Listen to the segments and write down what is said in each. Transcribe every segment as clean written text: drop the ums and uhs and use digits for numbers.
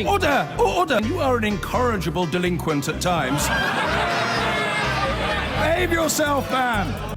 Order! Order! You are an incorrigible delinquent at times. Behave yourself, man!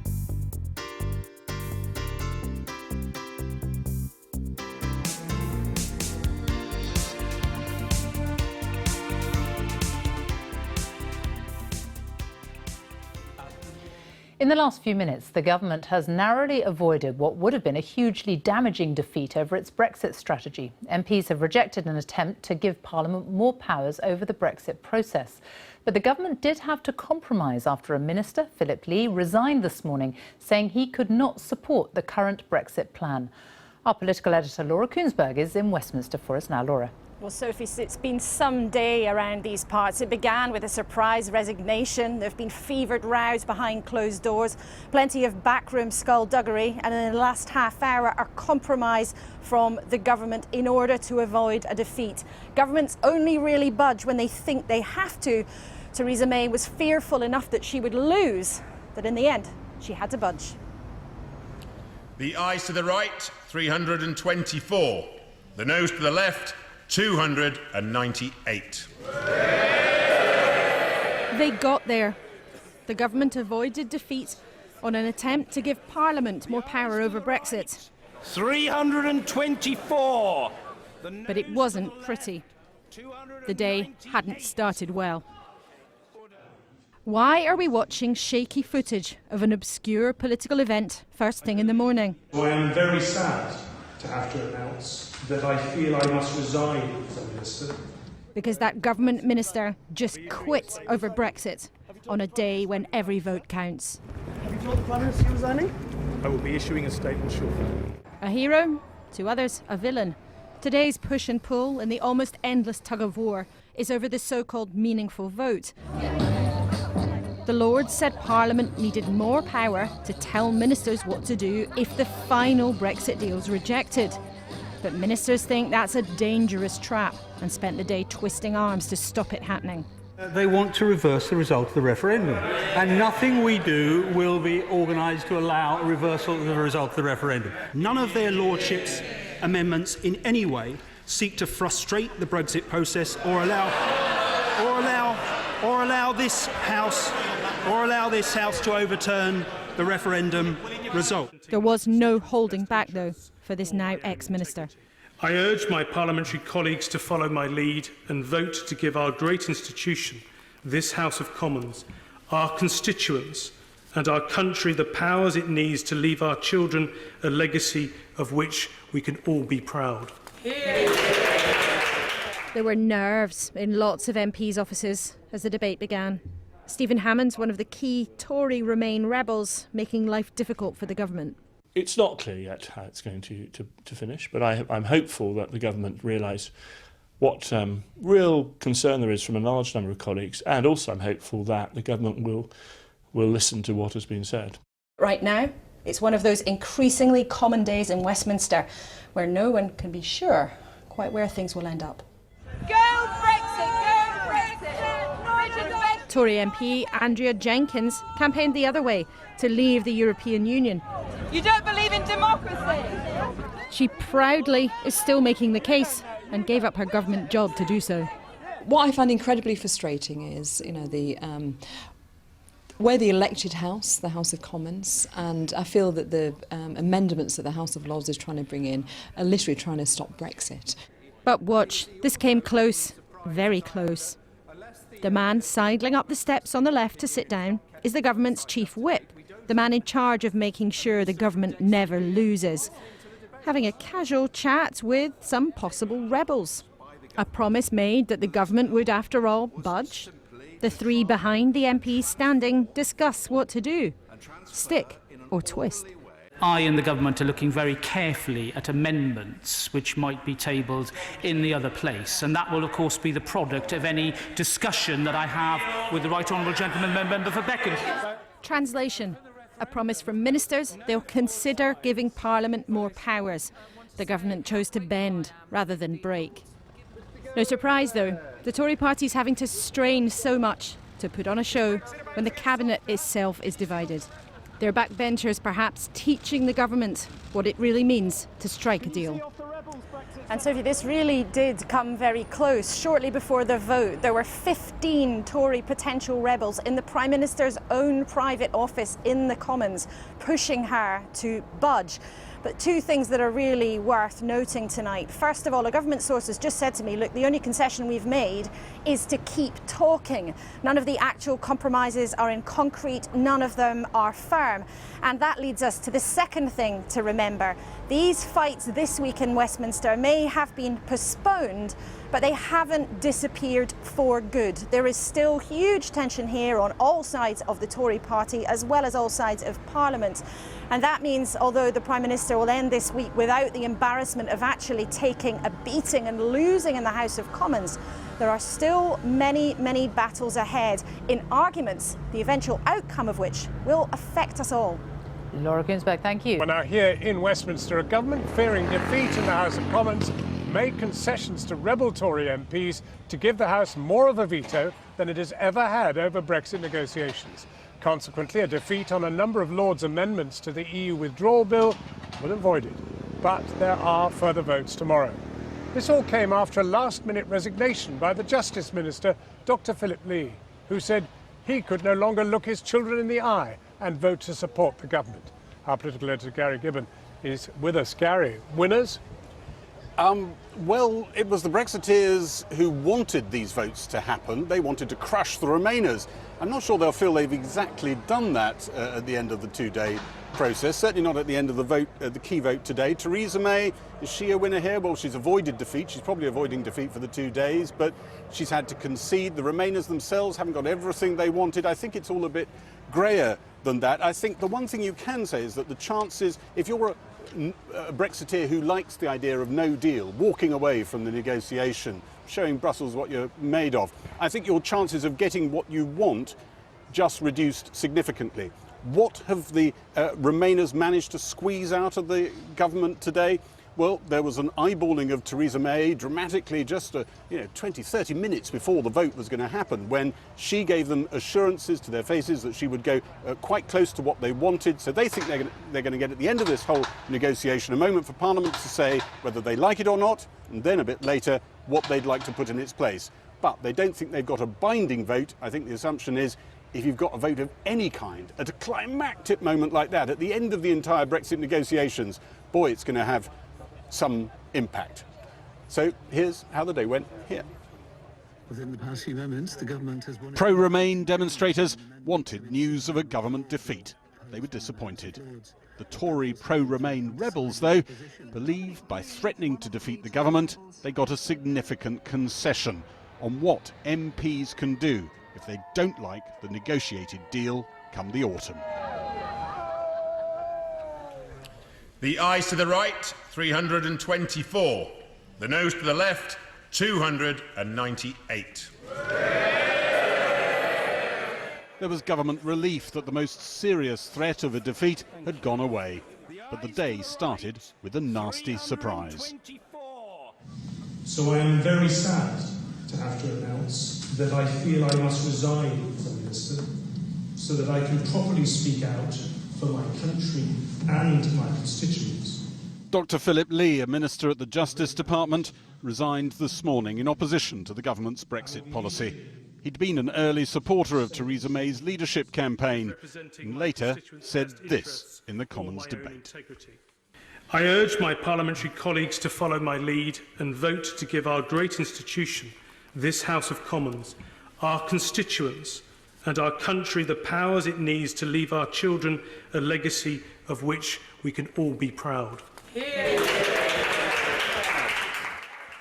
In the last few minutes, the government has narrowly avoided what would have been a hugely damaging defeat over its Brexit strategy. MPs have rejected an attempt to give Parliament more powers over the Brexit process. But the government did have to compromise after a minister, Philip Lee, resigned this morning, saying he could not support the current Brexit plan. Our political editor, Laura Kuensberg, is in Westminster for us now. Laura. Well, Sophie, it's been some day around these parts. It began with a surprise resignation. There have been fevered rows behind closed doors, plenty of backroom skullduggery, and in the last half hour, a compromise from the government in order to avoid a defeat. Governments only really budge when they think they have to. Theresa May was fearful enough that she would lose, that in the end, she had to budge. The ayes to the right, 324. The noes to the left, 298. They got there. The government avoided defeat on an attempt to give Parliament more power over Brexit. 324! But it wasn't pretty. The day hadn't started well. Why are we watching shaky footage of an obscure political event first thing in the morning? I am very sad to have to announce that I feel I must resign as a minister. Because that government minister just quit over Brexit on a day when every vote counts. Have you told the Prime Minister you're resigning? I will be issuing a statement shortly. A hero, to others a villain. Today's push and pull in the almost endless tug of war is over the so-called meaningful vote. The Lords said Parliament needed more power to tell ministers what to do if the final Brexit deal's rejected. But ministers think that's a dangerous trap and spent the day twisting arms to stop it happening. They want to reverse the result of the referendum. And nothing we do will be organised to allow a reversal of the result of the referendum. None of their lordships' amendments in any way seek to frustrate the Brexit process or allow this House to overturn the referendum result. There was no holding back, though, for this now ex-minister. I urge my parliamentary colleagues to follow my lead and vote to give our great institution, this House of Commons, our constituents and our country the powers it needs to leave our children a legacy of which we can all be proud. There were nerves in lots of MPs' offices as the debate began. Stephen Hammond's one of the key Tory Remain rebels, making life difficult for the government. It's not clear yet how it's going to finish, but I'm hopeful that the government realise what real concern there is from a large number of colleagues, and also I'm hopeful that the government will listen to what has been said. Right now, it's one of those increasingly common days in Westminster where no one can be sure quite where things will end up. Go Brexit! Go Brexit! Tory MP Andrea Jenkins campaigned the other way to leave the European Union. You don't believe in democracy! She proudly is still making the case and gave up her government job to do so. What I find incredibly frustrating is, we're the elected House, the House of Commons, and I feel that the amendments that the House of Lords is trying to bring in are literally trying to stop Brexit. But watch, this came close, very close. The man sidling up the steps on the left to sit down is the government's chief whip, the man in charge of making sure the government never loses. Having a casual chat with some possible rebels. A promise made that the government would, after all, budge. The three behind the MPs standing discuss what to do. Stick or twist. I and the government are looking very carefully at amendments which might be tabled in the other place, and that will of course be the product of any discussion that I have with the right honourable gentleman member for Beacon. Translation. A promise from ministers they'll consider giving Parliament more powers. The government chose to bend rather than break. No surprise though, the Tory party's having to strain so much to put on a show when the cabinet itself is divided. Their backbenchers perhaps teaching the government what it really means to strike a deal. And Sophie, this really did come very close. Shortly before the vote, there were 15 Tory potential rebels in the Prime Minister's own private office in the Commons, pushing her to budge. But two things that are really worth noting tonight. First of all, a government source has just said to me, look, the only concession we've made is to keep talking. None of the actual compromises are in concrete, none of them are firm. And that leads us to the second thing to remember. These fights this week in Westminster may have been postponed, but they haven't disappeared for good. There is still huge tension here on all sides of the Tory party, as well as all sides of Parliament. And that means, although the Prime Minister will end this week without the embarrassment of actually taking a beating and losing in the House of Commons, there are still many, many battles ahead in arguments, the eventual outcome of which will affect us all. Laura Kuensberg, thank you. We're now here in Westminster. A government fearing defeat in the House of Commons made concessions to rebel Tory MPs to give the House more of a veto than it has ever had over Brexit negotiations. Consequently, a defeat on a number of Lords' amendments to the EU Withdrawal Bill was avoided. But there are further votes tomorrow. This all came after a last-minute resignation by the Justice Minister, Dr. Philip Lee, who said he could no longer look his children in the eye and vote to support the government. Our political editor, Gary Gibbon, is with us. Gary, winners? Well, it was the Brexiteers who wanted these votes to happen. They wanted to crush the Remainers. I'm not sure they'll feel they've exactly done that at the end of the two-day process, certainly not at the end of the vote, the key vote today. Theresa May, is she a winner here? Well, she's avoided defeat. She's probably avoiding defeat for the 2 days, but she's had to concede. The Remainers themselves haven't got everything they wanted. I think it's all a bit greyer than that. I think the one thing you can say is that the chances, if you're a Brexiteer who likes the idea of no deal, walking away from the negotiation, showing Brussels what you're made of, I think your chances of getting what you want just reduced significantly. What have the Remainers managed to squeeze out of the government today? Well, there was an eyeballing of Theresa May dramatically just 20, 30 minutes before the vote was going to happen, when she gave them assurances to their faces that she would go quite close to what they wanted. So they think they're going to get at the end of this whole negotiation a moment for Parliament to say whether they like it or not, and then a bit later what they'd like to put in its place. But they don't think they've got a binding vote. I think the assumption is if you've got a vote of any kind at a climactic moment like that, at the end of the entire Brexit negotiations, boy, it's going to have some impact. So here's how the day went here. Within the past few moments, the government has won. Pro-Remain demonstrators wanted news of a government defeat. They were disappointed. The Tory pro-Remain rebels, though, believe by threatening to defeat the government, they got a significant concession on what MPs can do if they don't like the negotiated deal come the autumn. The ayes to the right, 324. The noes to the left, 298. There was government relief that the most serious threat of a defeat had gone away. But the day started with a nasty surprise. So I am very sad to have to announce that I feel I must resign as a minister so that I can properly speak out for my country and my constituents. Dr. Philip Lee, a minister at the Justice Department, resigned this morning in opposition to the government's Brexit policy. He'd been an early supporter of Theresa May's leadership campaign and later said this in the Commons debate. I urge my parliamentary colleagues to follow my lead and vote to give our great institution, this House of Commons, our constituents and our country the powers it needs to leave our children a legacy of which we can all be proud.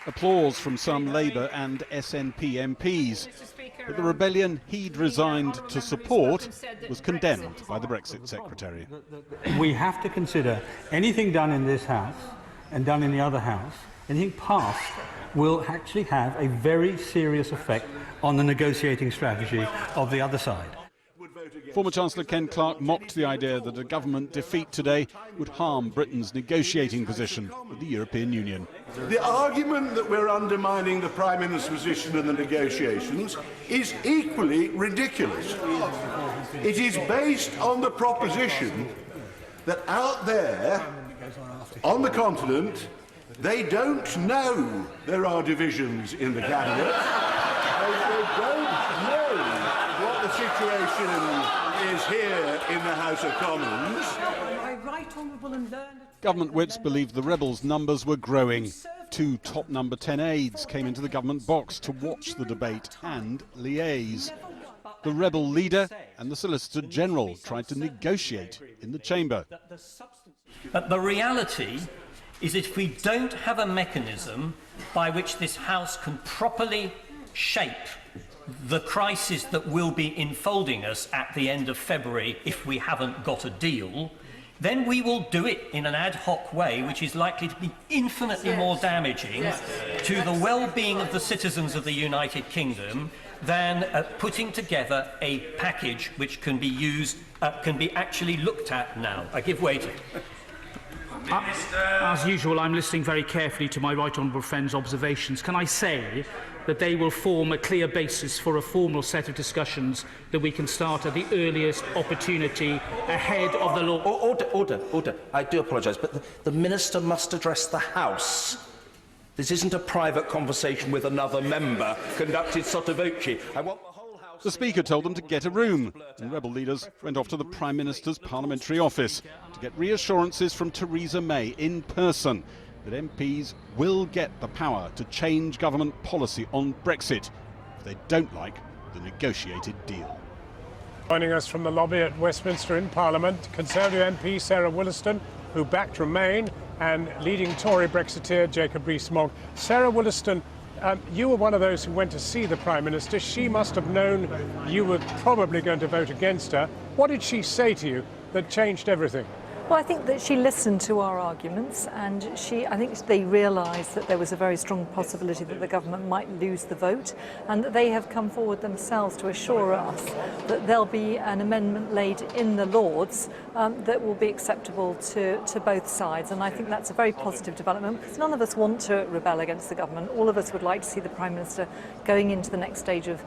Applause from some Labour and SNP MPs. But the rebellion he'd resigned to support was condemned by the Brexit Secretary. We have to consider anything done in this House and done in the other House, anything passed, will actually have a very serious effect on the negotiating strategy of the other side. Former Chancellor Ken Clarke mocked the idea that a government defeat today would harm Britain's negotiating position with the European Union. The argument that we're undermining the Prime Minister's position in the negotiations is equally ridiculous. It is based on the proposition that out there on the continent They don't know there are divisions in the cabinet. They don't know what the situation is here in the House of Commons. Government whips believed the rebels' numbers were growing. 2 top number 10 aides came into the government box to watch the debate and liaise. The rebel leader and the Solicitor General tried to negotiate in the chamber. The reality is that if we don't have a mechanism by which this House can properly shape the crisis that will be enfolding us at the end of February if we haven't got a deal, then we will do it in an ad hoc way which is likely to be infinitely more damaging to the well-being of the citizens of the United Kingdom than putting together a package which can be used, can be actually looked at now. I give way to it. As usual, I'm listening very carefully to my right honourable friend's observations. Can I say that they will form a clear basis for a formal set of discussions that we can start at the earliest opportunity ahead of the law? Order. I do apologise, but the Minister must address the House. This isn't a private conversation with another member conducted sotto voce. I want the whole House... The Speaker told them to get a room, and rebel leaders went off to the Prime Minister's parliamentary office to get reassurances from Theresa May in person that MPs will get the power to change government policy on Brexit if they don't like the negotiated deal. Joining us from the lobby at Westminster in Parliament, Conservative MP Sarah Wollaston, who backed Remain, and leading Tory Brexiteer Jacob Rees-Mogg. Sarah Wollaston, you were one of those who went to see the Prime Minister. She must have known you were probably going to vote against her. What did she say to you that changed everything? Well, I think that she listened to our arguments, and I think they realised that there was a very strong possibility that the government might lose the vote, and that they have come forward themselves to assure us that there'll be an amendment laid in the Lords that will be acceptable to both sides. And I think that's a very positive development, because none of us want to rebel against the government. All of us would like to see the Prime Minister going into the next stage of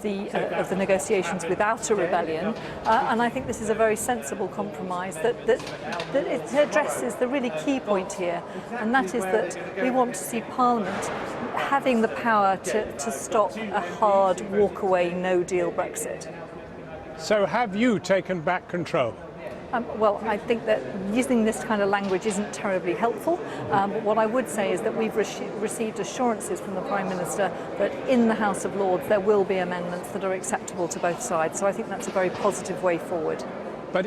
the negotiations without a rebellion. And I think this is a very sensible compromise that it addresses the really key point here, and that is that we want to see Parliament having the power to stop a hard walk-away, no-deal Brexit. So have you taken back control? Well, I think that using this kind of language isn't terribly helpful, but what I would say is that we've received assurances from the Prime Minister that in the House of Lords there will be amendments that are acceptable to both sides, so I think that's a very positive way forward. But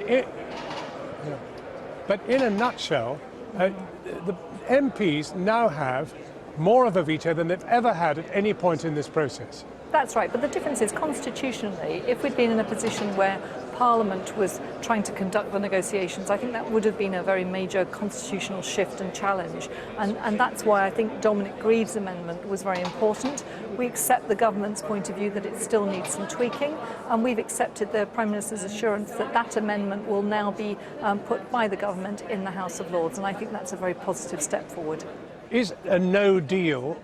in a nutshell, the MPs now have more of a veto than they've ever had at any point in this process. That's right, but the difference is constitutionally, if we'd been in a position where Parliament was trying to conduct the negotiations, I think that would have been a very major constitutional shift and challenge. And that's why I think Dominic Grieve's amendment was very important. We accept the government's point of view that it still needs some tweaking, and we've accepted the Prime Minister's assurance that that amendment will now be put by the government in the House of Lords, and I think that's a very positive step forward. Is a no deal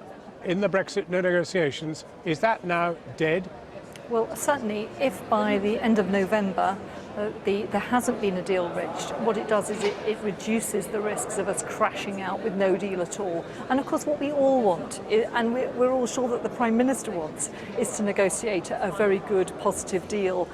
in the Brexit negotiations, is that now dead? Well, certainly, if by the end of November there hasn't been a deal reached, what it does is it reduces the risks of us crashing out with no deal at all. And of course what we all want, and we're all sure that the Prime Minister wants, is to negotiate a very good, positive deal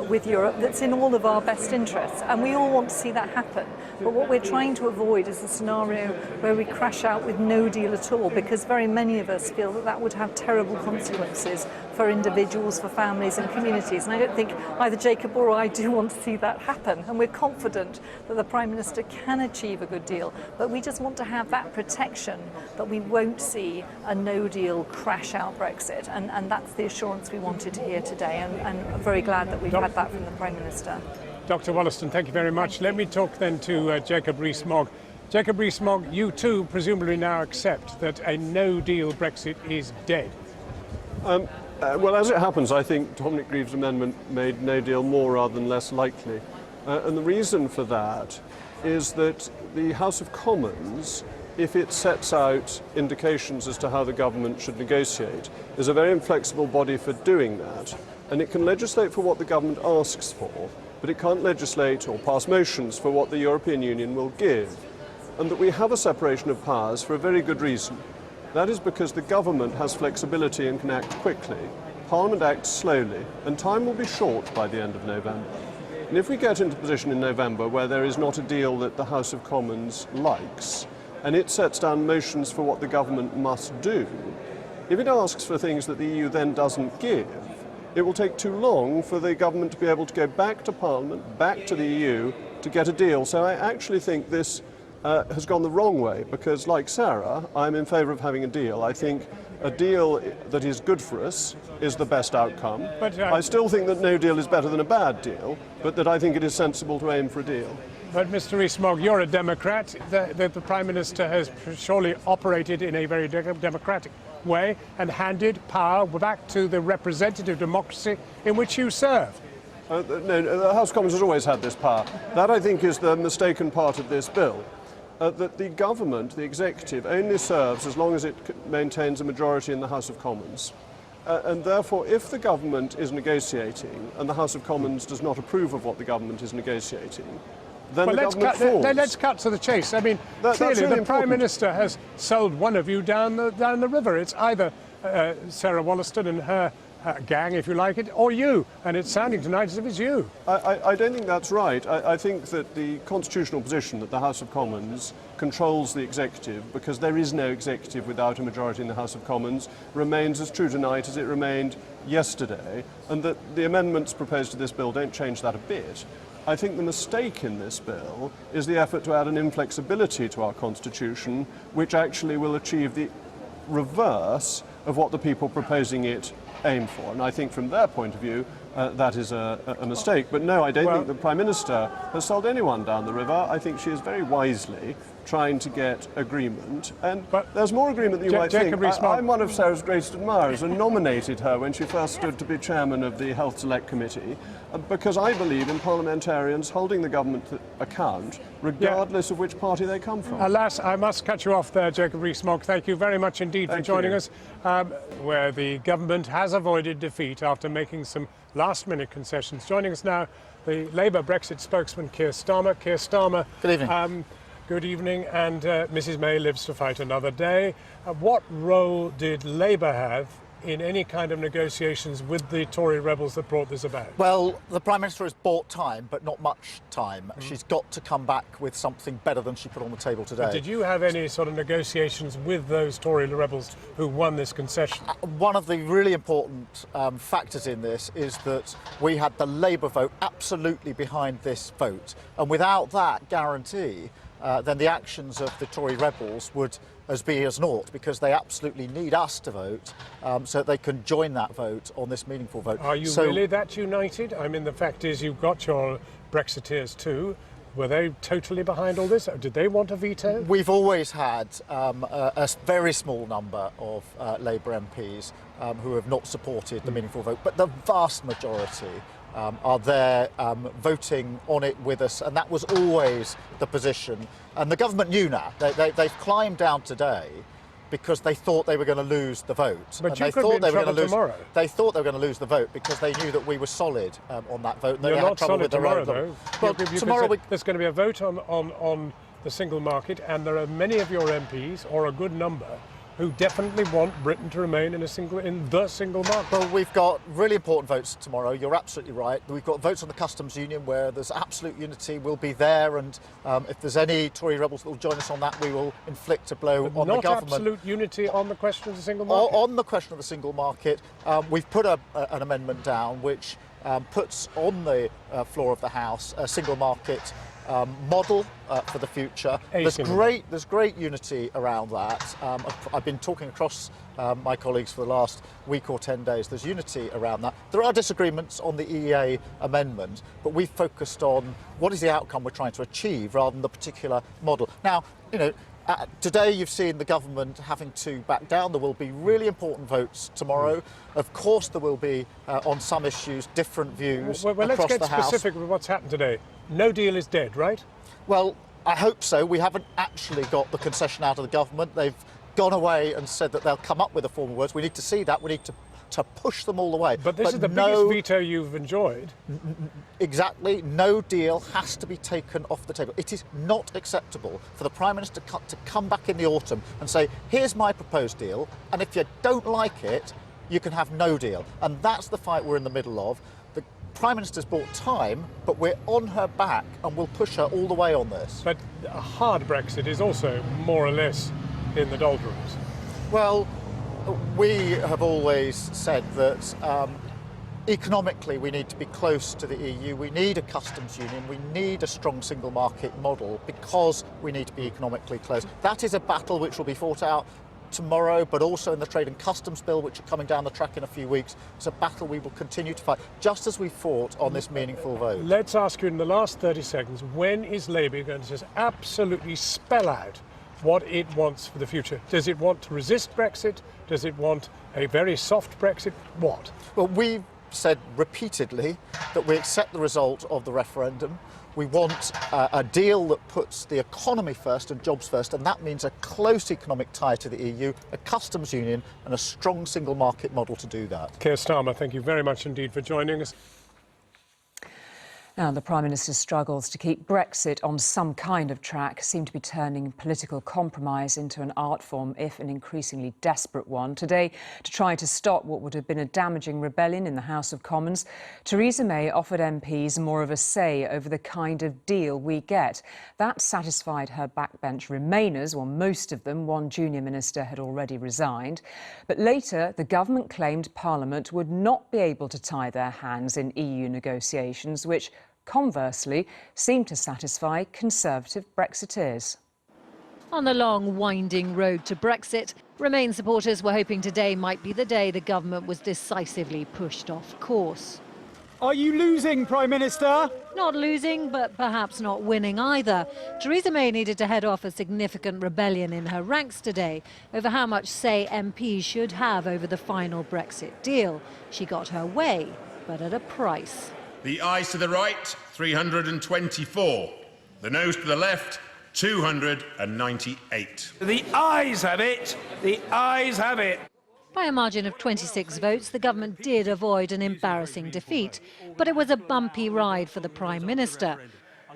with Europe that's in all of our best interests. And we all want to see that happen. But what we're trying to avoid is a scenario where we crash out with no deal at all, because very many of us feel that that would have terrible consequences for individuals, for families and communities. And I don't think either Jacob or I do want to see that happen. And we're confident that the Prime Minister can achieve a good deal. But we just want to have that protection that we won't see a no-deal crash-out Brexit. And that's the assurance we wanted to hear today. And I'm very glad that we've had that from the Prime Minister. Dr. Wollaston, thank you very much. Let me talk then to Jacob Rees-Mogg. Jacob Rees-Mogg, you too presumably now accept that a no-deal Brexit is dead. Well, as it happens, I think Dominic Grieve's amendment made no deal more rather than less likely. And the reason for that is that the House of Commons, if it sets out indications as to how the government should negotiate, is a very inflexible body for doing that. And it can legislate for what the government asks for, but it can't legislate or pass motions for what the European Union will give. and that we have a separation of powers for a very good reason. That is because the government has flexibility and can act quickly, Parliament acts slowly, and time will be short by the end of November. And if we get into a position in November where there is not a deal that the House of Commons likes, and it sets down motions for what the government must do, if it asks for things that the EU then doesn't give, it will take too long for the government to be able to go back to Parliament, back to the EU, to get a deal. So I actually think this has gone the wrong way, because like Sarah, I'm in favour of having a deal. I think a deal that is good for us is the best outcome. But I still think that no deal is better than a bad deal, but that I think it is sensible to aim for a deal. But Mr. Rees-Mogg, you're a Democrat. The Prime Minister has surely operated in a very democratic way and handed power back to the representative democracy in which you serve. No, the House of Commons has always had this power. That, I think, is the mistaken part of this bill. That the government, the executive, only serves as long as it maintains a majority in the House of Commons. And therefore, if the government is negotiating and the House of Commons does not approve of what the government is negotiating, then the government falls. Let's cut to the chase. I mean, clearly the Prime Minister has sold one of you down the river. It's either Sarah Wollaston and her gang, if you like it, or you, and it's sounding tonight as if it's you. I don't think that's right. I think that the constitutional position that the House of Commons controls the executive, because there is no executive without a majority in the House of Commons, remains as true tonight as it remained yesterday, and that the amendments proposed to this bill don't change that a bit. I think the mistake in this bill is the effort to add an inflexibility to our constitution, which actually will achieve the reverse of what the people proposing it aim for. And I think from their point of view, that is a mistake. But no, I don't think the Prime Minister has sold anyone down the river. I think she is very wisely trying to get agreement. But there's more agreement than you might think. I'm one of Sarah's greatest admirers and nominated her when she first stood to be chairman of the Health Select Committee, because I believe in parliamentarians holding the government to account, regardless of which party they come from. Alas, I must cut you off there, Jacob Rees-Mogg. Thank you very much indeed for joining us, where the government has avoided defeat after making some last-minute concessions. Joining us now, the Labour Brexit spokesman, Keir Starmer. Keir Starmer. Good evening. Good evening, and Mrs May lives to fight another day. What role did Labour have in any kind of negotiations with the Tory rebels that brought this about? Well, the Prime Minister has bought time, but not much time. She's got to come back with something better than she put on the table today. But did you have any sort of negotiations with those Tory rebels who won this concession? One of the really important factors in this is that we had the Labour vote absolutely behind this vote. And without that guarantee, then the actions of the Tory rebels would be as naught, because they absolutely need us to vote so that they can join that vote on this meaningful vote. Are you really that united? I mean, the fact is you've got your Brexiteers too. Were they totally behind all this? Did they want a veto? We've always had a very small number of Labour MPs who have not supported the meaningful vote, but the vast majority are there voting on it with us, and that was always the position. And the government knew now. They've climbed down today because they thought they were going to lose the vote. But you could be in trouble tomorrow. They thought they were going to lose the vote because they knew that we were solid on that vote. And You're they not had trouble solid with their tomorrow, own though. Well, tomorrow there's going to be a vote on the single market, and there are many of your MPs, or a good number, who definitely want Britain to remain in the single market. Well, we've got really important votes tomorrow. You're absolutely right. We've got votes on the customs union where there's absolute unity. We'll be there, and if there's any Tory rebels that will join us on that, we will inflict a blow on the government. Not absolute unity on the question of the single market? On the question of the single market, we've put an amendment down which puts on the floor of the House a single market model for the future. There's great unity around that. I've been talking across my colleagues for the last week or 10 days. There's unity around that. There are disagreements on the EEA amendment, but we've focused on what is the outcome we're trying to achieve rather than the particular model. Now, today you've seen the government having to back down. There will be really important votes tomorrow. Of course there will be, on some issues, different views across the House. Let's get specific with what's happened today. No deal is dead, right? Well, I hope so. We haven't actually got the concession out of the government. They've gone away and said that they'll come up with the formal words. We need to see that. We need to to push them all the way. But this is the biggest veto you've enjoyed. Exactly. No deal has to be taken off the table. It is not acceptable for the Prime Minister to come back in the autumn and say, here's my proposed deal, and if you don't like it, you can have no deal. And that's the fight we're in the middle of. The Prime Minister's bought time, but we're on her back and we'll push her all the way on this. But a hard Brexit is also more or less in the doldrums. Well, we have always said that economically we need to be close to the EU. We need a customs union. We need a strong single market model because we need to be economically close. That is a battle which will be fought out tomorrow, but also in the Trade and Customs Bill, which are coming down the track in a few weeks. It's a battle we will continue to fight, just as we fought on this meaningful vote. Let's ask you in the last 30 seconds, when is Labour going to just absolutely spell out what it wants for the future? Does it want to resist Brexit? Does it want a very soft Brexit? What? Well, we've said repeatedly that we accept the result of the referendum. We want a deal that puts the economy first and jobs first, and that means a close economic tie to the EU, a customs union and a strong single market model to do that. Keir Starmer, thank you very much indeed for joining us. Now, the Prime Minister's struggles to keep Brexit on some kind of track seem to be turning political compromise into an art form, if an increasingly desperate one. Today, to try to stop what would have been a damaging rebellion in the House of Commons, Theresa May offered MPs more of a say over the kind of deal we get. That satisfied her backbench Remainers, well, most of them. One junior minister had already resigned. But later, the government claimed Parliament would not be able to tie their hands in EU negotiations, which conversely, seemed to satisfy Conservative Brexiteers. On the long, winding road to Brexit, Remain supporters were hoping today might be the day the government was decisively pushed off course. Are you losing, Prime Minister? Not losing, but perhaps not winning either. Theresa May needed to head off a significant rebellion in her ranks today over how much say MPs should have over the final Brexit deal. She got her way, but at a price. The ayes to the right, 324. The noes to the left, 298. The ayes have it. The ayes have it. By a margin of 26 votes, the government did avoid an embarrassing defeat, but it was a bumpy ride for the Prime Minister.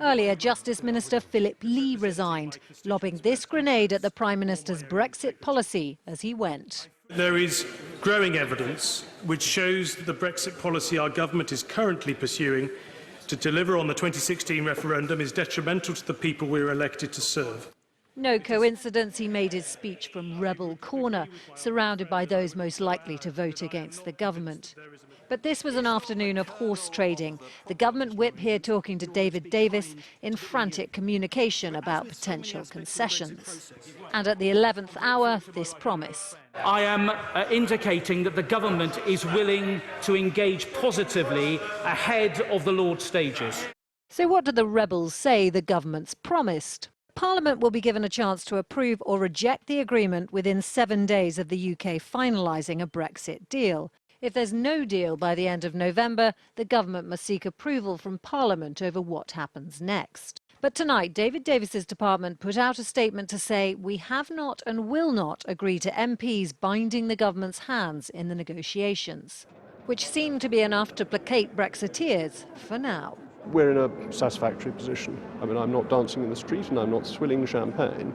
Earlier, Justice Minister Philip Lee resigned, lobbing this grenade at the Prime Minister's Brexit policy as he went. There is growing evidence which shows that the Brexit policy our government is currently pursuing to deliver on the 2016 referendum is detrimental to the people we were elected to serve. No coincidence he made his speech from Rebel Corner, surrounded by those most likely to vote against the government. But this was an afternoon of horse trading. The government whip here talking to David Davis in frantic communication about potential concessions. And at the 11th hour, this promise. I am indicating that the government is willing to engage positively ahead of the Lord's stages. So what do the rebels say the government's promised? Parliament will be given a chance to approve or reject the agreement within 7 days of the UK finalising a Brexit deal. If there's no deal by the end of November, the government must seek approval from Parliament over what happens next. But tonight, David Davis's department put out a statement to say we have not and will not agree to MPs binding the government's hands in the negotiations, which seemed to be enough to placate Brexiteers for now. We're in a satisfactory position. I mean, I'm not dancing in the street and I'm not swilling champagne,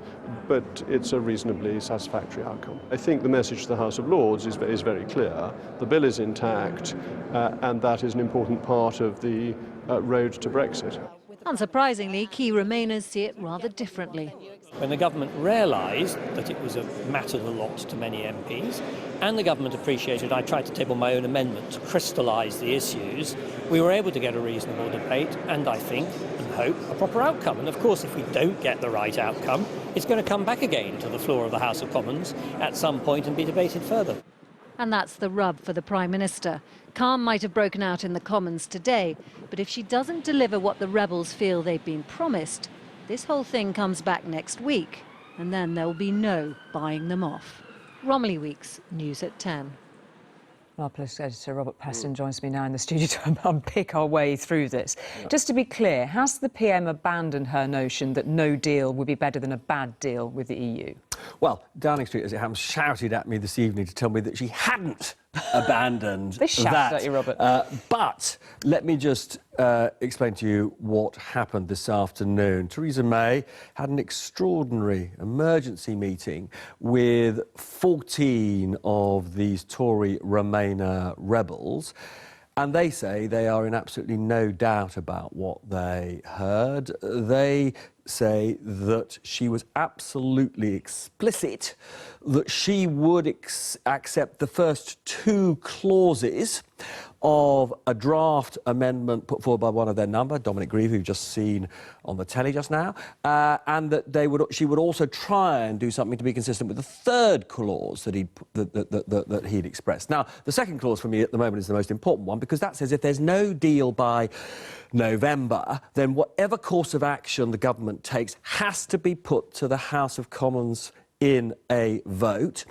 but it's a reasonably satisfactory outcome. I think the message to the House of Lords is very clear. The bill is intact, and that is an important part of the road to Brexit. Unsurprisingly, key Remainers see it rather differently. When the government realised that it was mattered a lot to many MPs, and the government appreciated I tried to table my own amendment to crystallise the issues, we were able to get a reasonable debate and, I think and hope, a proper outcome. And of course, if we don't get the right outcome, it's going to come back again to the floor of the House of Commons at some point and be debated further. And that's the rub for the Prime Minister. Calm might have broken out in the Commons today, but if she doesn't deliver what the rebels feel they've been promised, this whole thing comes back next week, and then there will be no buying them off. Romilly Weeks, News at 10. Our political editor Robert Peston joins me now in the studio to unpick our way through this. Just to be clear, has the PM abandoned her notion that no deal would be better than a bad deal with the EU? Well, Downing Street, as it happens, shouted at me this evening to tell me that she hadn't abandoned They shouted that. at you, Robert. But let me just explain to you what happened this afternoon. Theresa May had an extraordinary emergency meeting with 14 of these Tory Remainer rebels. And they say they are in absolutely no doubt about what they heard. They say that she was absolutely explicit that she would accept the first two clauses of a draft amendment put forward by one of their number, Dominic Grieve, who you've just seen on the telly just now, and that she would also try and do something to be consistent with the third clause that he'd expressed. Now, the second clause for me at the moment is the most important one, because that says if there's no deal by November, then whatever course of action the government takes has to be put to the House of Commons in a vote.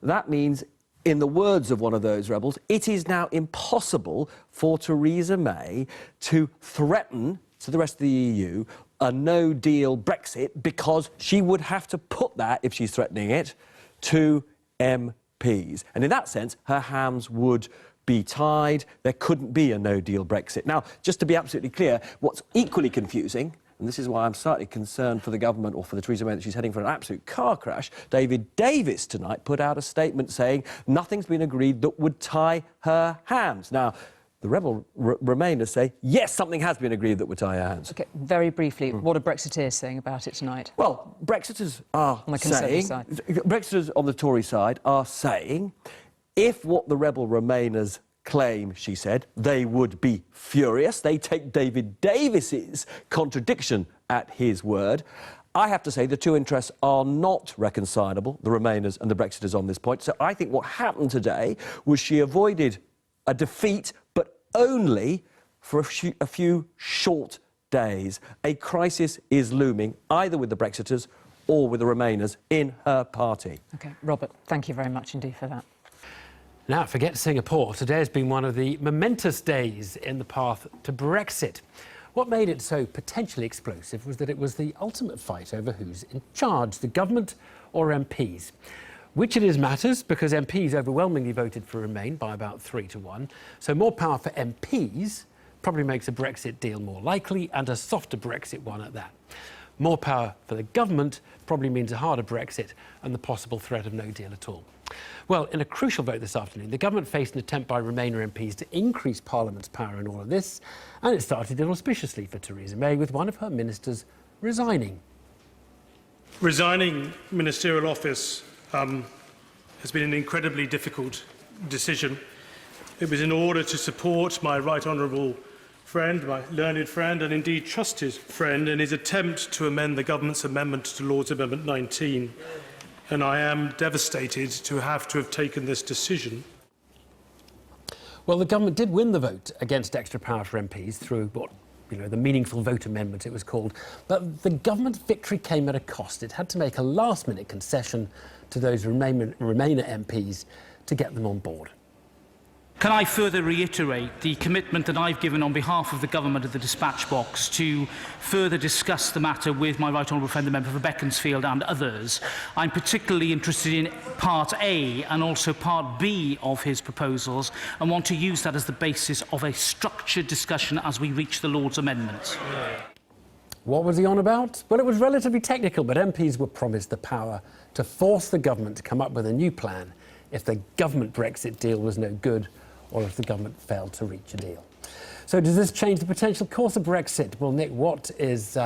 That means, in the words of one of those rebels, it is now impossible for Theresa May to threaten to the rest of the EU a no-deal Brexit, because she would have to put that, if she's threatening it, to MPs. And in that sense, her hands would be tied. There couldn't be a no-deal Brexit. Now, just to be absolutely clear, what's equally confusing, and this is why I'm slightly concerned for the government, or for the Theresa May, that she's heading for an absolute car crash, David Davis tonight put out a statement saying nothing's been agreed that would tie her hands. Now, the rebel Remainers say, yes, something has been agreed that would tie her hands. OK, very briefly, what are Brexiteers saying about it tonight? Well, Brexiters are on the Conservative side. Brexiters on the Tory side are saying, if what the rebel Remainers claim, she said, they would be furious. They take David Davis's contradiction at his word. I have to say the two interests are not reconcilable, the Remainers and the Brexiters, on this point. So I think what happened today was she avoided a defeat, but only for a few short days. A crisis is looming, either with the Brexiters or with the Remainers in her party. OK, Robert, thank you very much indeed for that. Now, forget Singapore. Today has been one of the momentous days in the path to Brexit. What made it so potentially explosive was that it was the ultimate fight over who's in charge, the government or MPs. Which it is matters, because MPs overwhelmingly voted for Remain by about 3-1. So more power for MPs probably makes a Brexit deal more likely, and a softer Brexit one at that. More power for the government probably means a harder Brexit and the possible threat of no deal at all. Well, in a crucial vote this afternoon, the government faced an attempt by Remainer MPs to increase Parliament's power in all of this, and it started inauspiciously for Theresa May, with one of her ministers resigning. Resigning ministerial office has been an incredibly difficult decision. It was in order to support my right honourable friend, my learned friend, and indeed trusted friend, in his attempt to amend the government's amendment to Lord's Amendment 19. And I am devastated to have taken this decision. Well, the government did win the vote against extra power for MPs through the meaningful vote amendment it was called. But the government's victory came at a cost. It had to make a last-minute concession to those Remainer MPs to get them on board. Can I further reiterate the commitment that I've given on behalf of the government at the dispatch box to further discuss the matter with my right honourable friend, the member for Beaconsfield, and others? I'm particularly interested in Part A and also Part B of his proposals, and want to use that as the basis of a structured discussion as we reach the Lord's amendments. What was he on about? Well, it was relatively technical, but MPs were promised the power to force the government to come up with a new plan if the government Brexit deal was no good, or if the government failed to reach a deal. So does this change the potential course of Brexit? Well, Nick Watt is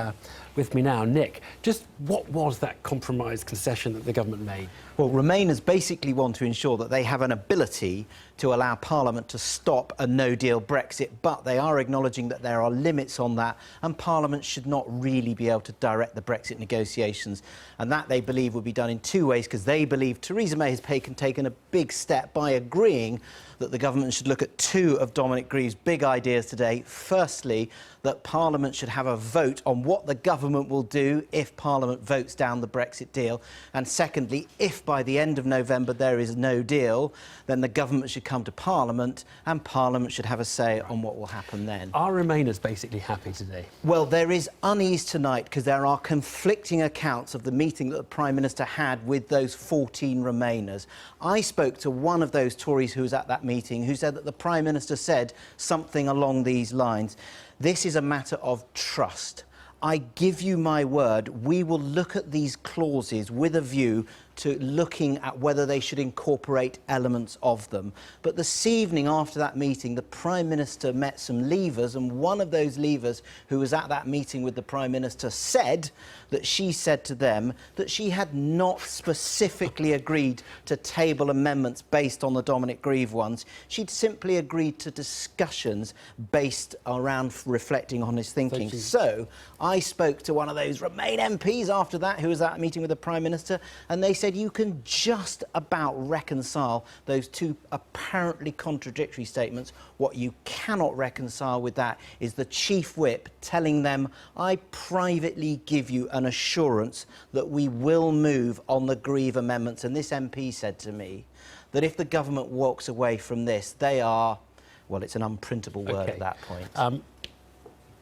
with me now. Nick, just what was that compromise concession that the government made? Well, Remainers basically want to ensure that they have an ability to allow Parliament to stop a no-deal Brexit, but they are acknowledging that there are limits on that, and Parliament should not really be able to direct the Brexit negotiations. And that, they believe, would be done in two ways, because they believe Theresa May has taken a big step by agreeing that the government should look at two of Dominic Grieve's big ideas today, firstly, that Parliament should have a vote on what the government will do if Parliament votes down the Brexit deal. And secondly, if by the end of November there is no deal, then the government should come to Parliament and Parliament should have a say on what will happen then. Are Remainers basically happy today? Well, there is unease tonight because there are conflicting accounts of the meeting that the Prime Minister had with those 14 Remainers. I spoke to one of those Tories who was at that meeting who said that the Prime Minister said something along these lines. This is a matter of trust. I give you my word, we will look at these clauses with a view to looking at whether they should incorporate elements of them. But this evening after that meeting, the Prime Minister met some leavers, and one of those leavers who was at that meeting with the Prime Minister said that she said to them that she had not specifically agreed to table amendments based on the Dominic Grieve ones. She'd simply agreed to discussions based around reflecting on his thinking. So I spoke to one of those Remain MPs after that who was at that meeting with the Prime Minister, and they said you can just about reconcile those two apparently contradictory statements. What you cannot reconcile with that is the Chief Whip telling them, I privately give you an assurance that we will move on the Grieve amendments. And this MP said to me that if the government walks away from this, they are, well, it's an unprintable word at that point.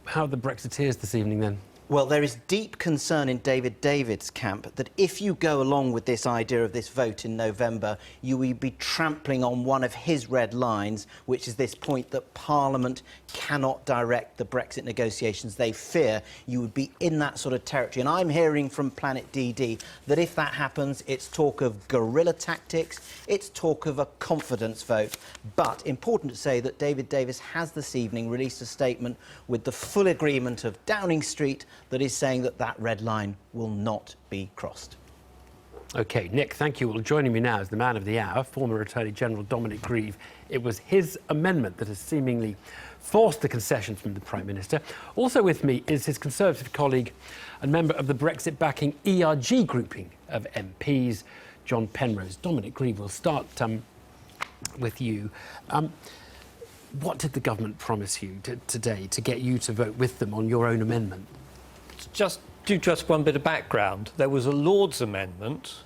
How are the Brexiteers this evening then? Well, there is deep concern in David David's camp that if you go along with this idea of this vote in November, you will be trampling on one of his red lines, which is this point that Parliament cannot direct the Brexit negotiations. They fear you would be in that sort of territory. And I'm hearing from Planet DD that if that happens, it's talk of guerrilla tactics, it's talk of a confidence vote. But important to say that David Davis has this evening released a statement with the full agreement of Downing Street that is saying that that red line will not be crossed. OK, Nick, thank you. Well, joining me now is the man of the hour, former Attorney General Dominic Grieve. It was his amendment that has seemingly forced the concession from the Prime Minister. Also with me is his Conservative colleague and member of the Brexit-backing ERG grouping of MPs, John Penrose. Dominic Grieve, we'll start with you. What did the government promise you today to get you to vote with them on your own amendment? Just one bit of background. There was a Lord's amendment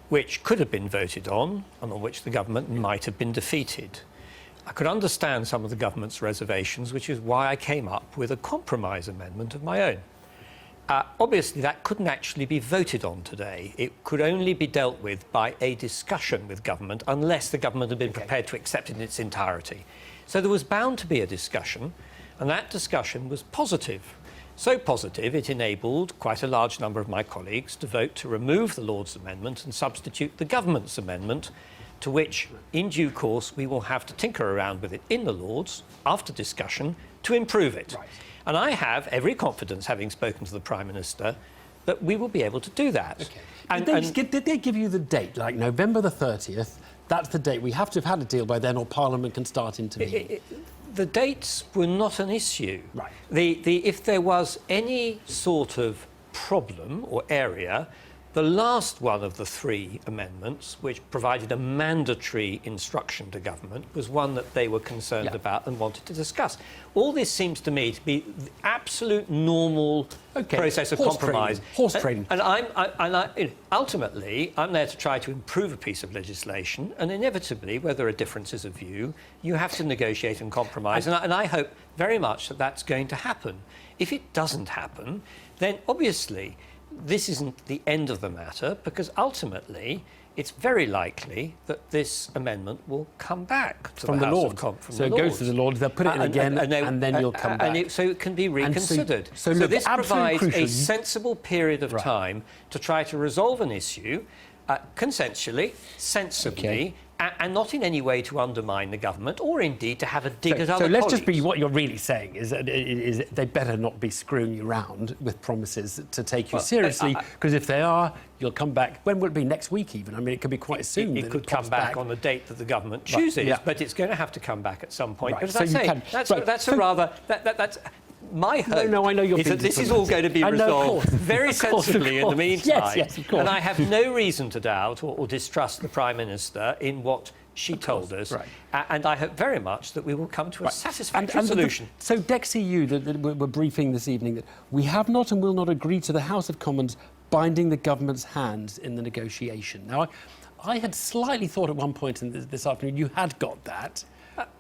which could have been voted on and on which the government might have been defeated. I could understand some of the government's reservations, which is why I came up with a compromise amendment of my own. Obviously, that couldn't actually be voted on today. It could only be dealt with by a discussion with government unless the government had been prepared to accept it in its entirety. So there was bound to be a discussion, and that discussion was positive. So positive, it enabled quite a large number of my colleagues to vote to remove the Lord's amendment and substitute the government's amendment, to which, in due course, we will have to tinker around with it in the Lords, after discussion, to improve it. Right. And I have every confidence, having spoken to the Prime Minister, that we will be able to do that. Okay. And did they give you the date, like November the 30th? That's the date. We have to have had a deal by then, or Parliament can start intervening. The dates were not an issue. Right. If there was any sort of problem or area, the last one of the three amendments, which provided a mandatory instruction to government, was one that they were concerned about and wanted to discuss. All this seems to me to be the absolute normal process of compromise. Horse trading. And ultimately, I'm there to try to improve a piece of legislation, and inevitably, where there are differences of view, you have to negotiate and compromise. And I hope very much that that's going to happen. If it doesn't happen, then obviously this isn't the end of the matter, because ultimately it's very likely that this amendment will come back to from the House Lords. So it goes to the Lords, they'll put it in again, and then you'll come back. So it can be reconsidered. So this provides a sensible period of time to try to resolve an issue consensually, sensibly, and not in any way to undermine the government or indeed to have a dig at other colleagues. So let's just be, what you're really saying is that they better not be screwing you around with promises to take you seriously, because if they are, you'll come back. When will it be? Next week even? I mean, it could be quite soon. It could come back on the date that the government chooses, but it's going to have to come back at some point. Right. But as I say, that's a rather... That's my hope I know you're is that this is all going to be resolved very sensibly in the meantime. Yes, of course. And I have no reason to doubt or distrust the Prime Minister in what she told us, and I hope very much that we will come to a satisfactory And solution. So DexEU, that we're briefing this evening, that we have not and will not agree to the House of Commons binding the government's hands in the negotiation. Now, I had slightly thought at one point in this afternoon you had got that,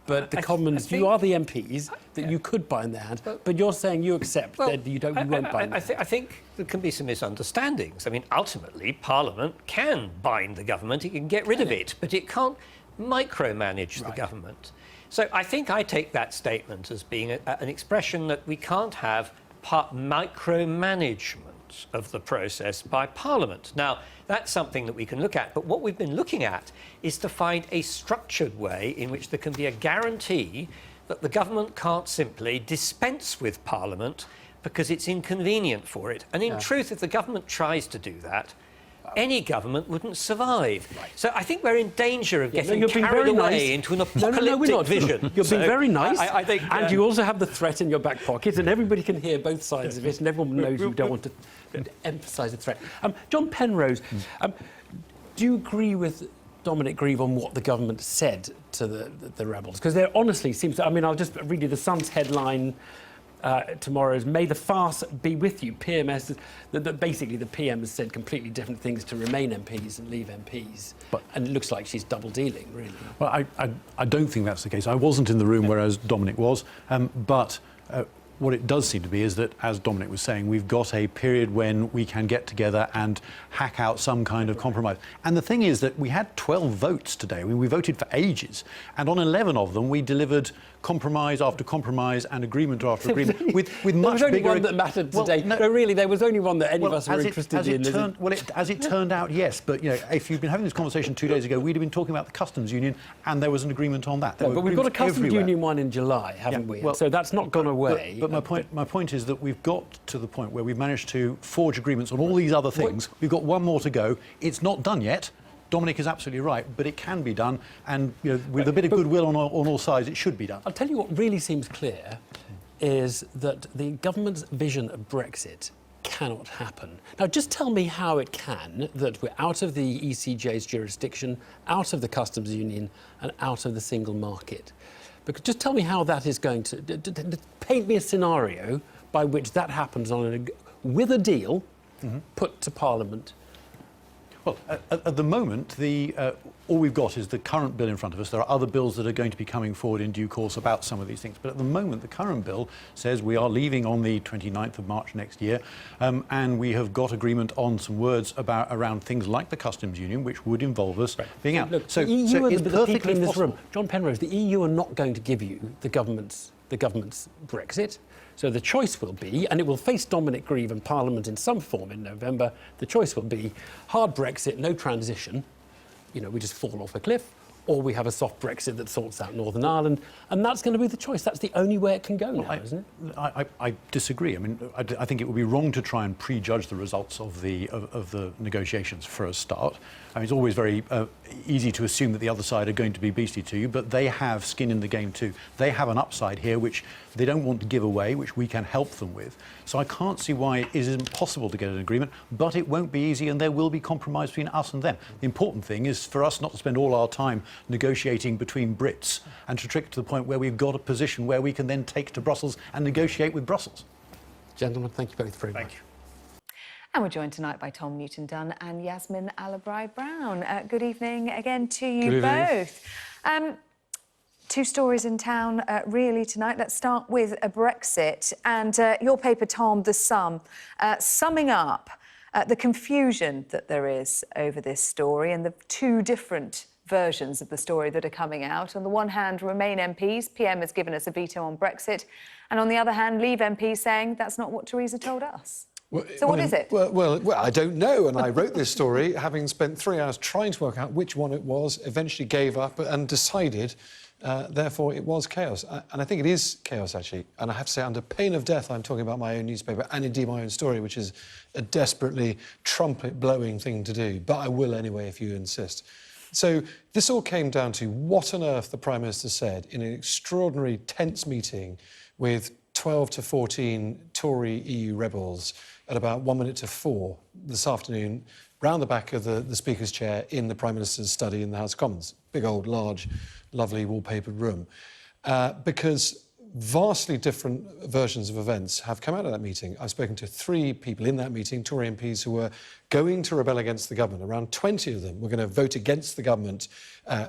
but the Commons, you are the MPs, that you could bind their hands, but you're saying you accept that you won't bind them. I think there can be some misunderstandings. I mean, ultimately, Parliament can bind the government, it can get rid of it, but it can't micromanage the government. So I think I take that statement as being an expression that we can't have micromanagement of the process by Parliament. Now, that's something that we can look at, but what we've been looking at is to find a structured way in which there can be a guarantee that the government can't simply dispense with Parliament because it's inconvenient for it. And in truth, if the government tries to do that, any government wouldn't survive. So I think we're in danger of getting carried away into an apocalyptic vision. You're being very nice, I think, and you also have the threat in your back pocket, and everybody can hear both sides of it, and everyone knows you don't want to emphasise the threat. John Penrose, do you agree with Dominic Grieve on what the government said to the rebels? Because there honestly seems to... I mean, I'll just read you the Sun's headline tomorrow's "May the farce be with you." PMS, that basically the PM has said completely different things to Remain MPs and Leave MPs, and it looks like she's double dealing, really. Well, I don't think that's the case. I wasn't in the room, whereas Dominic was, but what it does seem to be is that, as Dominic was saying, we've got a period when we can get together and hack out some kind of compromise. And the thing is that we had 12 votes today. I mean, we voted for ages, and on 11 of them we delivered compromise after compromise and agreement after agreement with much bigger... There was only one that mattered today. No, really, there was only one that any of us were interested in. As it turned out, yes, but you know, if you'd been having this conversation 2 days ago, we'd have been talking about the customs union, and there was an agreement on that. But we've got a customs union one in July, haven't we? So that's not gone away. But my point is that we've got to the point where we've managed to forge agreements on all these other things. We've got one more to go. It's not done yet. Dominic is absolutely right, but it can be done, and you know, with a bit of goodwill on all sides, it should be done. I'll tell you what really seems clear is that the government's vision of Brexit cannot happen. Now, just tell me how it can, that we're out of the ECJ's jurisdiction, out of the customs union, and out of the single market. Because just tell me how that is going to paint me a scenario by which that happens with a deal put to Parliament. Well, at the moment, all we've got is the current bill in front of us. There are other bills that are going to be coming forward in due course about some of these things. But at the moment, the current bill says we are leaving on the 29th of March next year, and we have got agreement on some words around things like the customs union, which would involve us being out. Look, the EU and the people in this room, John Penrose, the EU are not going to give you the government's Brexit. So the choice will be, and it will face Dominic Grieve and Parliament in some form in November, the choice will be hard Brexit, no transition, you know, we just fall off a cliff, or we have a soft Brexit that sorts out Northern Ireland, and that's going to be the choice. That's the only way it can go now, isn't it? I disagree. I mean, I think it would be wrong to try and prejudge the results of the negotiations for a start. I mean, it's always very easy to assume that the other side are going to be beastly to you, but they have skin in the game too. They have an upside here which they don't want to give away, which we can help them with. So I can't see why it is impossible to get an agreement, but it won't be easy, and there will be compromise between us and them. The important thing is for us not to spend all our time negotiating between Brits and to trick to the point where we've got a position where we can then take to Brussels and negotiate with Brussels. Gentlemen, thank you both very much. Thank you. And we're joined tonight by Tom Newton-Dunn and Yasmin Alibrai-Brown. Good evening again to you both. Two stories in town really tonight. Let's start with Brexit and your paper, Tom, The Sum, summing up the confusion that there is over this story and the two different versions of the story that are coming out. On the one hand, Remain MPs, PM has given us a veto on Brexit, and on the other hand, Leave MPs saying that's not what Theresa told us. So what is it? Well, I don't know, and I wrote this story having spent 3 hours trying to work out which one it was, eventually gave up and decided, therefore, it was chaos. And I think it is chaos, actually. And I have to say, under pain of death, I'm talking about my own newspaper and indeed my own story, which is a desperately trumpet-blowing thing to do. But I will anyway, if you insist. So this all came down to what on earth the Prime Minister said in an extraordinary, tense meeting with 12 to 14 Tory EU rebels at about 1 minute to 4 this afternoon round the back of the Speaker's chair in the Prime Minister's study in the House of Commons. Big old, large, lovely wallpapered room. Because vastly different versions of events have come out of that meeting. I've spoken to 3 people in that meeting, Tory MPs, who were going to rebel against the government. Around 20 of them were going to vote against the government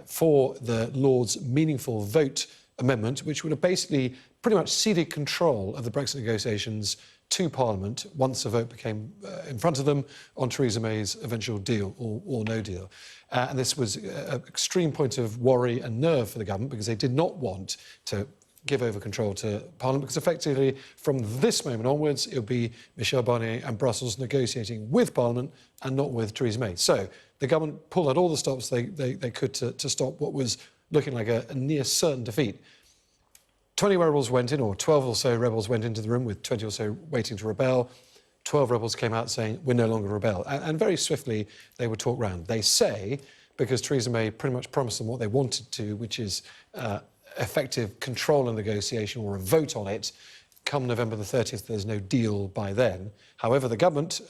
for the Lord's meaningful vote amendment, which would have basically pretty much ceded control of the Brexit negotiations to Parliament once a vote became in front of them on Theresa May's eventual deal or no deal. And this was an extreme point of worry and nerve for the government because they did not want to give over control to Parliament, because effectively from this moment onwards it would be Michel Barnier and Brussels negotiating with Parliament and not with Theresa May. So the government pulled out all the stops they could to stop what was looking like a near certain defeat. 20 rebels went in, or 12 or so rebels went into the room, with 20 or so waiting to rebel. 12 rebels came out saying, we're no longer rebel. And very swiftly they were talked round. They say, because Theresa May pretty much promised them what they wanted to, which is effective control and negotiation, or a vote on it, come November the 30th, there's no deal by then. However, the government,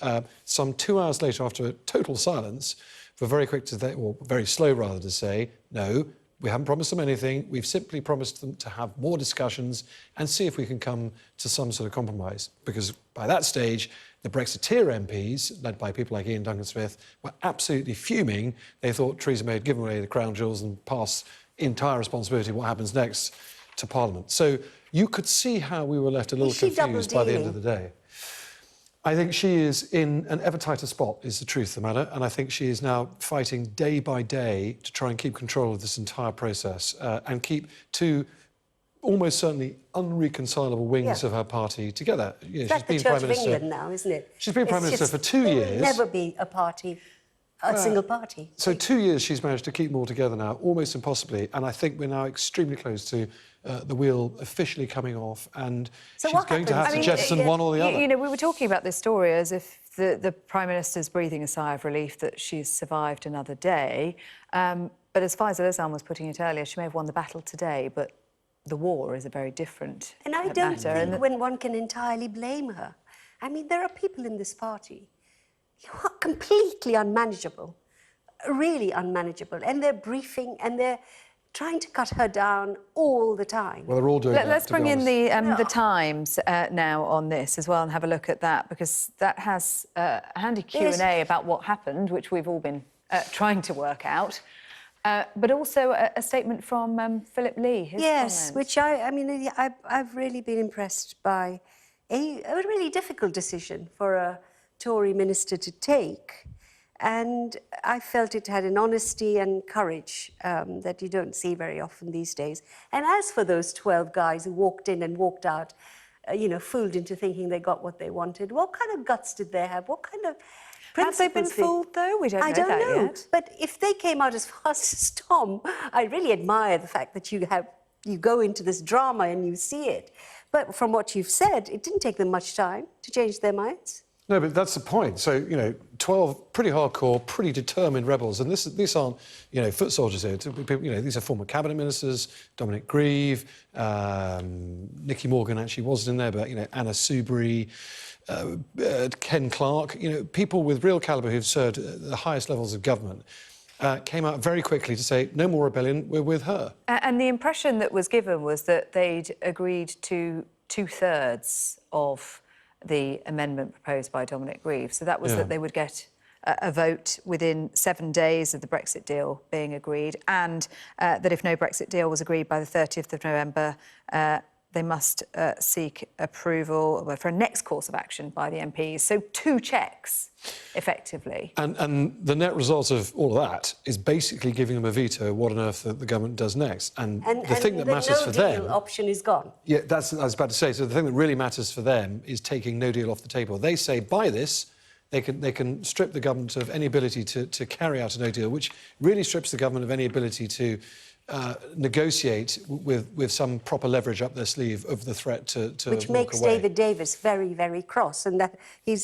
some 2 hours later, after a total silence, were very quick to, or very slow rather, to say, no, we haven't promised them anything. We've simply promised them to have more discussions and see if we can come to some sort of compromise. Because by that stage, the Brexiteer MPs, led by people like Ian Duncan-Smith, were absolutely fuming. They thought Theresa May had given away the crown jewels and passed entire responsibility of what happens next to Parliament. So you could see how we were left a little confused by the end of the day. I think she is in an ever tighter spot, is the truth of the matter, and I think she is now fighting day by day to try and keep control of this entire process and keep 2 almost certainly unreconcilable wings of her party together. You know, it's like the Church of England now, isn't it? She's been Prime Minister for 2 years. There will never be a party, a single party. So 2 years she's managed to keep them all together now, almost impossibly, and I think we're now extremely close to the wheel officially coming off, and so she's going to have to jettison one or the other. You know, we were talking about this story as if the Prime Minister's breathing a sigh of relief that she's survived another day. But as Faisal Islam was putting it earlier, she may have won the battle today, but the war is a very different And I don't think when one can entirely blame her. I mean, there are people in this party who are completely unmanageable, really unmanageable, and they're briefing and they're trying to cut her down all the time. Well, they're all doing that, Let's bring in the Times now on this as well and have a look at that, because that has a handy Q&A about what happened, which we've all been trying to work out. But also a statement from Philip Lee, his comments. Which I've really been impressed by a really difficult decision for a Tory minister to take. And I felt it had an honesty and courage that you don't see very often these days. And as for those 12 guys who walked in and walked out, fooled into thinking they got what they wanted, what kind of guts did they have? What kind of principles? Have they been fooled, though? We don't know that yet. But if they came out as fast as Tom, I really admire the fact that you go into this drama and you see it. But from what you've said, it didn't take them much time to change their minds. No, but that's the point. So, 12 pretty hardcore, pretty determined rebels, and these aren't, foot soldiers here. These are former cabinet ministers, Dominic Grieve, Nicky Morgan actually wasn't in there, but, Anna Soubry, Ken Clarke, people with real calibre who've served at the highest levels of government, came out very quickly to say, no more rebellion, we're with her. And the impression that was given was that they'd agreed to 2/3 of the amendment proposed by Dominic Grieve. So that was that they would get a vote within 7 days of the Brexit deal being agreed, and that if no Brexit deal was agreed by the 30th of November, they must seek approval for a next course of action by the MPs. So 2 checks, effectively. And the net result of all of that is basically giving them a veto of what on earth the government does next. And the thing that matters for them... the no-deal option is gone. Yeah, that's what I was about to say. So the thing that really matters for them is taking no deal off the table. They say, by this, they can strip the government of any ability to carry out a no deal, which really strips the government of any ability to negotiate with some proper leverage up their sleeve of the threat to which walk makes away. David Davis very, very cross, and that he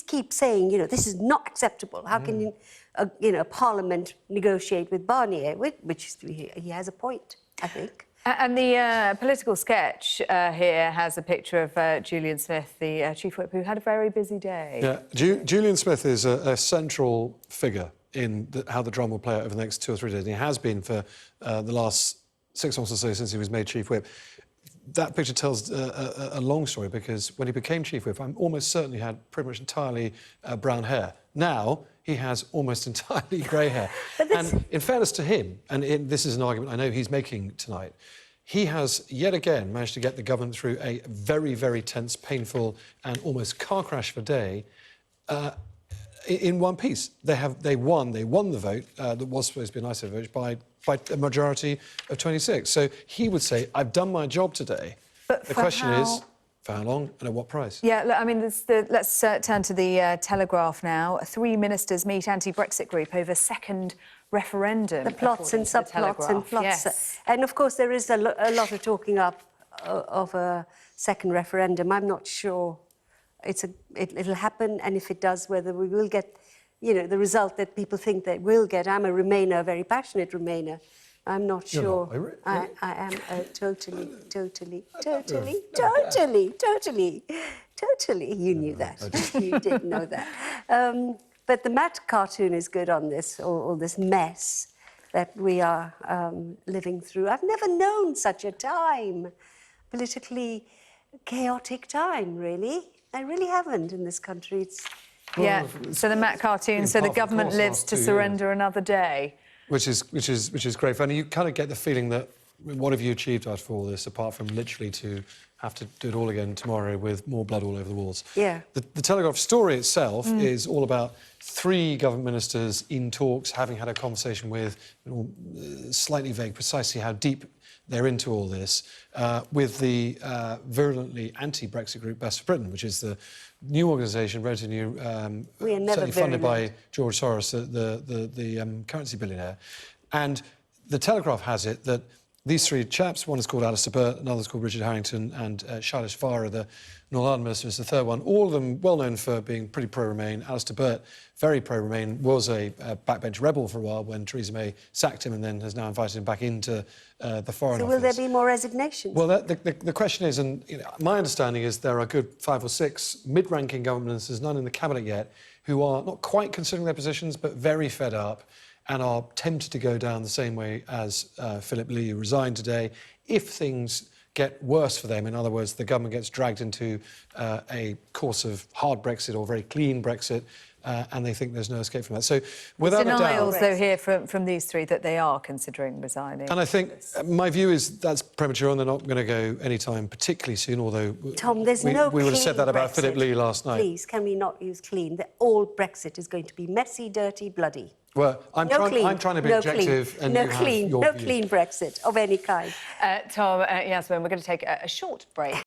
keeps saying, this is not acceptable. How can Parliament negotiate with Barnier? Which he has a point, I think. And the political sketch here has a picture of Julian Smith, the Chief Whip, who had a very busy day. Yeah, Julian Smith is a central figure in how the drama will play out over the next 2 or 3 days. And he has been for the last 6 months or so since he was made Chief Whip. That picture tells a long story, because when he became Chief Whip, I'm almost certain he had pretty much entirely brown hair. Now, he has almost entirely grey hair. And in fairness to him, and this is an argument I know he's making tonight, he has yet again managed to get the government through a very, very tense, painful and almost car crash of a day in one piece. They won the vote that was supposed to be an ISO vote by a majority of 26. So he would say, I've done my job today. But the question is, for how long and at what price? Yeah, look, I mean, let's turn to the Telegraph now. 3 ministers meet anti-Brexit group over second referendum. The plots and subplots and plots. Yes. And of course, there is a lot of talking up of a second referendum. I'm not sure it'll happen, and if it does, whether we will get, the result that people think they will get. I'm a Remainer, a very passionate Remainer. I'm not sure. I am totally. You knew that. You did know that. But the Matt cartoon is good on this, all this mess that we are living through. I've never known such a time, politically chaotic time, really. I really haven't in this country. Yeah, so the Matt cartoon, so the government lives to surrender another day. Which is great. And you kind of get the feeling that, what have you achieved after all this, apart from literally to have to do it all again tomorrow with more blood all over the walls? Yeah. The Telegraph story itself is all about 3 government ministers in talks, having had a conversation with, slightly vague, precisely how deep they're into all this, with the virulently anti-Brexit group Best for Britain, which is the new organisation, relatively new, certainly funded by George Soros, the currency billionaire. And the Telegraph has it that these 3 chaps, one is called Alistair Burt, another is called Richard Harrington, and Shailesh Vara, the Northern Ireland Minister, is the third one. All of them well known for being pretty pro-Remain. Alistair Burt, very pro-Remain, was a backbench rebel for a while when Theresa May sacked him, and then has now invited him back into the Foreign Office. So will there be more resignations? Well, the question is, and my understanding is there are a good 5 or 6 mid-ranking government ministers, none in the cabinet yet, who are not quite considering their positions, but very fed up, and are tempted to go down the same way as Philip Lee, who resigned today, if things get worse for them. In other words, the government gets dragged into a course of hard Brexit or very clean Brexit, and they think there's no escape from that. So, without a doubt... Denials, though, here from these 3 that they are considering resigning. And I think my view is that's premature, and they're not going to go anytime particularly soon, although... Tom, there's we no would have said that about Brexit. Philip Lee last night. Please, can we not use clean? That all Brexit is going to be messy, dirty, bloody. Well, I'm trying to be objective, and you have your view. No clean Brexit of any kind. Tom, Yasmin, we're going to take a short break.